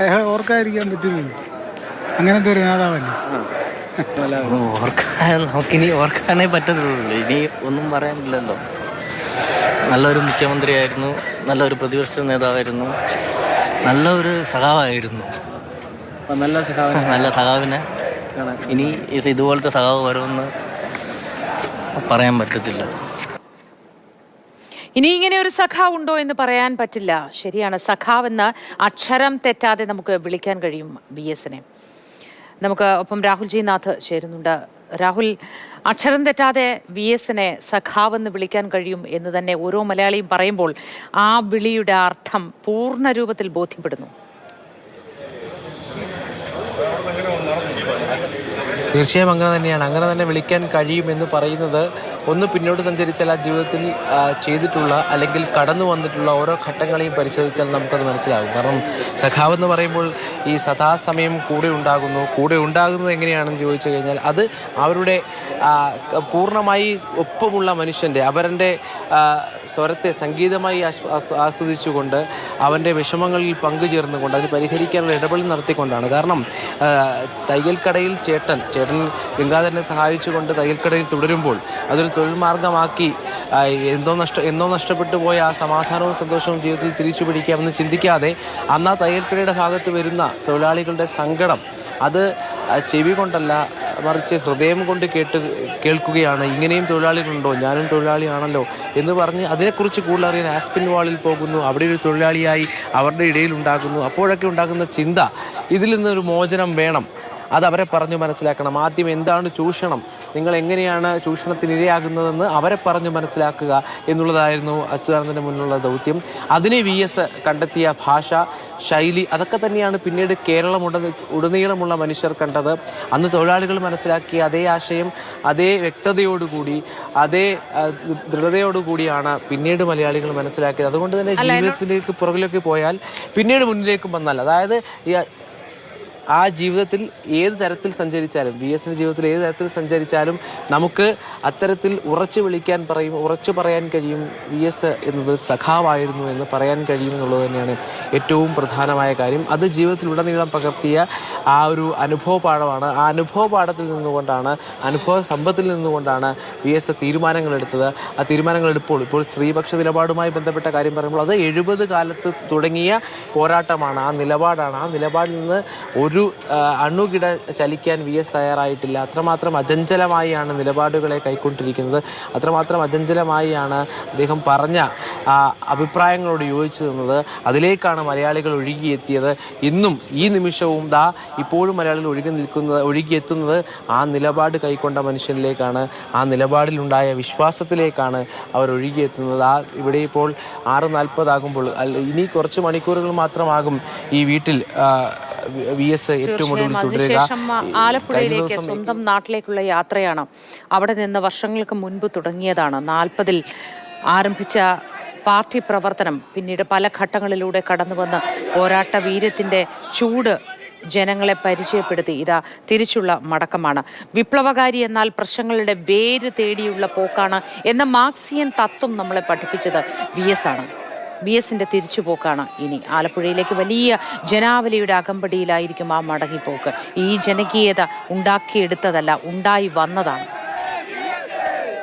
അയാളെ ഓർക്കാതിരിക്കാൻ പറ്റില്ലല്ലോ. അങ്ങനത്തെ ഒരു നേതാവല്ലേ. നമുക്കിനി ഓർക്കാനേ പറ്റത്തുള്ളൂ. ഇനി ഒന്നും പറയാനില്ലല്ലോ. നല്ലൊരു മുഖ്യമന്ത്രിയായിരുന്നു, നല്ലൊരു പ്രതിപക്ഷ നേതാവായിരുന്നു, നല്ലൊരു സഖാവായിരുന്നു. നല്ല സഖാവിനെ ഇനി ഇതുപോലത്തെ സഖാവ് വരുമെന്ന് പറയാൻ പറ്റത്തില്ല. ഇനി ഇങ്ങനെ ഒരു സഖാവ് ഉണ്ടോ എന്ന് പറയാൻ പറ്റില്ല. ശരിയാണ്, സഖാവെന്ന് അക്ഷരം തെറ്റാതെ നമുക്ക് വിളിക്കാൻ കഴിയും VS-നെ. നമുക്ക് ഒപ്പം രാഹുൽ ജി നാഥ് ചേരുന്നുണ്ട്. രാഹുൽ, അക്ഷരം തെറ്റാതെ VS-നെ സഖാവെന്ന് വിളിക്കാൻ കഴിയും എന്ന് തന്നെ ഓരോ മലയാളിയും പറയുമ്പോൾ ആ വിളിയുടെ അർത്ഥം പൂർണ്ണ രൂപത്തിൽ ബോധ്യപ്പെടുന്നു. തീർച്ചയായും അങ്ങനെ തന്നെയാണ്. അങ്ങനെ തന്നെ വിളിക്കാൻ കഴിയുമെന്ന് പറയുന്നത് ഒന്ന് പിന്നോട്ട് സഞ്ചരിച്ചാൽ ആ ജീവിതത്തിൽ ചെയ്തിട്ടുള്ള അല്ലെങ്കിൽ കടന്നു വന്നിട്ടുള്ള ഓരോ ഘട്ടങ്ങളെയും പരിശോധിച്ചാൽ നമുക്കത് മനസ്സിലാകും. കാരണം സഖാവെന്ന് പറയുമ്പോൾ ഈ സദാസമയം കൂടെ ഉണ്ടാകുന്നത് എങ്ങനെയാണെന്ന് ചോദിച്ചു കഴിഞ്ഞാൽ അത് അവരുടെ പൂർണ്ണമായി ഒപ്പമുള്ള മനുഷ്യൻ്റെ അവരുടെ സ്വരത്തെ സംഗീതമായി ആസ്വദിച്ചുകൊണ്ട് അവൻ്റെ വിഷമങ്ങളിൽ പങ്കുചേർന്നുകൊണ്ട് അത് പരിഹരിക്കാനുള്ള ഇടപെടൽ നടത്തിക്കൊണ്ടാണ്. കാരണം തയ്യൽക്കടയിൽ ചേട്ടൻ ഗംഗാധരനെ സഹായിച്ചുകൊണ്ട് തയ്യൽക്കടയിൽ തുടരുമ്പോൾ അതൊരു തൊഴിൽ മാർഗമാക്കി എന്നോ നഷ്ടപ്പെട്ടു പോയ ആ സമാധാനവും സന്തോഷവും ജീവിതത്തിൽ തിരിച്ചു പിടിക്കാമെന്ന് ചിന്തിക്കാതെ അന്ന് ആ തയ്യൽക്കടയുടെ ഭാഗത്ത് വരുന്ന തൊഴിലാളികളുടെ സങ്കടം അത് ചെവി കൊണ്ടല്ല മറിച്ച് ഹൃദയം കൊണ്ട് കേൾക്കുകയാണ്. ഇങ്ങനെയും തൊഴിലാളികളുണ്ടോ, ഞാനും തൊഴിലാളിയാണല്ലോ എന്ന് പറഞ്ഞ് അതിനെക്കുറിച്ച് കൂടുതൽ അറിയാൻ ആസ്പിൻ വാളിൽ പോകുന്നു. അവിടെ ഒരു തൊഴിലാളിയായി അവരുടെ ഇടയിൽ ഉണ്ടാകുന്നു. അപ്പോഴൊക്കെ ഉണ്ടാകുന്ന ചിന്ത, ഇതിൽ നിന്നൊരു മോചനം വേണം, അത് അവരെ പറഞ്ഞു മനസ്സിലാക്കണം. ആദ്യം എന്താണ് ചൂഷണം, നിങ്ങൾ എങ്ങനെയാണ് ചൂഷണത്തിന് ഇരയാകുന്നതെന്ന് അവരെ പറഞ്ഞു മനസ്സിലാക്കുക എന്നുള്ളതായിരുന്നു അച്യുതാനന്ദൻ്റെ മുന്നിലുള്ള ദൗത്യം. അതിനെ VS കണ്ടെത്തിയ ഭാഷ, ശൈലി, അതൊക്കെ തന്നെയാണ് പിന്നീട് കേരളം ഉടനീളമുള്ള മനുഷ്യർ കണ്ടത്. അന്ന് തൊഴിലാളികൾ മനസ്സിലാക്കിയ അതേ ആശയം അതേ വ്യക്തതയോടുകൂടി അതേ ദൃഢതയോടുകൂടിയാണ് പിന്നീട് മലയാളികൾ മനസ്സിലാക്കിയത്. അതുകൊണ്ട് തന്നെ ജീവിതത്തിലേക്ക് പുറകിലേക്ക് പോയാൽ പിന്നീട് മുന്നിലേക്കും വന്നാൽ, അതായത് ആ ജീവിതത്തിൽ ഏത് തരത്തിൽ സഞ്ചരിച്ചാലും VS-ൻ്റെ ജീവിതത്തിൽ ഏത് തരത്തിൽ സഞ്ചരിച്ചാലും നമുക്ക് അത്തരത്തിൽ ഉറച്ചു പറയാൻ കഴിയും VS എന്നത് സഖാവായിരുന്നു എന്ന് പറയാൻ കഴിയും എന്നുള്ളത് തന്നെയാണ് ഏറ്റവും പ്രധാനമായ കാര്യം. അത് ജീവിതത്തിലുടനീളം പകർത്തിയ ആ ഒരു അനുഭവ പാഠമാണ്. ആ അനുഭവ പാഠത്തിൽ നിന്നുകൊണ്ടാണ്, അനുഭവ സമ്പത്തിൽ നിന്നുകൊണ്ടാണ് VS തീരുമാനങ്ങളെടുത്തത്. ആ തീരുമാനങ്ങളെടുപ്പോൾ സ്ത്രീപക്ഷ നിലപാടുമായി ബന്ധപ്പെട്ട കാര്യം പറയുമ്പോൾ അത് 70 കാലത്ത് തുടങ്ങിയ പോരാട്ടമാണ്, ആ നിലപാടാണ്. ആ നിലപാടിൽ നിന്ന് ഒരു അണുകിട ചലിക്കാൻ VS തയ്യാറായിട്ടില്ല. അത്രമാത്രം അചഞ്ചലമായാണ് നിലപാടുകളെ കൈക്കൊണ്ടിരിക്കുന്നത്. അത്രമാത്രം അചഞ്ചലമായാണ് അദ്ദേഹം പറഞ്ഞ അഭിപ്രായങ്ങളോട് യോജിച്ചു നിന്നത്. അതിലേക്കാണ് മലയാളികൾ ഒഴുകിയെത്തിയത്. ഇന്നും ഈ നിമിഷവും ഇപ്പോഴും മലയാളികൾ ഒഴുകിയെത്തുന്നത് ആ നിലപാട് കൈക്കൊണ്ട മനുഷ്യനിലേക്കാണ്. ആ നിലപാടിലുണ്ടായ വിശ്വാസത്തിലേക്കാണ് അവർ ഒഴുകിയെത്തുന്നത്. ഇവിടെ ഇപ്പോൾ 6:40 ആകുമ്പോൾ ഇനി കുറച്ച് മണിക്കൂറുകൾ മാത്രമാകും ഈ വീട്ടിൽ VS ഏറ്റവും ഒടുവിൽ തുടരുക. ആലപ്പുഴയിലേക്ക്, സ്വന്തം നാട്ടിലേക്കുള്ള യാത്രയാണ്. അവിടെ നിന്ന് വർഷങ്ങൾക്ക് മുൻപ് തുടങ്ങിയതാണ്. 40-ൽ ആരംഭിച്ച പാർട്ടി പ്രവർത്തനം പിന്നീട് പല ഘട്ടങ്ങളിലൂടെ കടന്നു വന്ന് പോരാട്ട വീര്യത്തിൻ്റെ ചൂട് ജനങ്ങളെ പരിചയപ്പെടുത്തി ഇതാ തിരിച്ചുള്ള മടക്കമാണ്. വിപ്ലവകാരി എന്നാൽ പ്രശ്നങ്ങളുടെ വേര് തേടിയുള്ള പോക്കാണ് എന്ന മാർക്സിയൻ തത്വം നമ്മളെ പഠിപ്പിച്ചത് VS ആണ്. VS-ൻ്റെ തിരിച്ചുപോക്കാണ് ഇനി. ആലപ്പുഴയിലേക്ക് വലിയ ജനാവലിയുടെ അകമ്പടിയിലായിരിക്കും ആ മടങ്ങിപ്പോക്ക്. ഈ ജനകീയത ഉണ്ടാക്കിയെടുത്തതല്ല, ഉണ്ടായി വന്നതാണ്.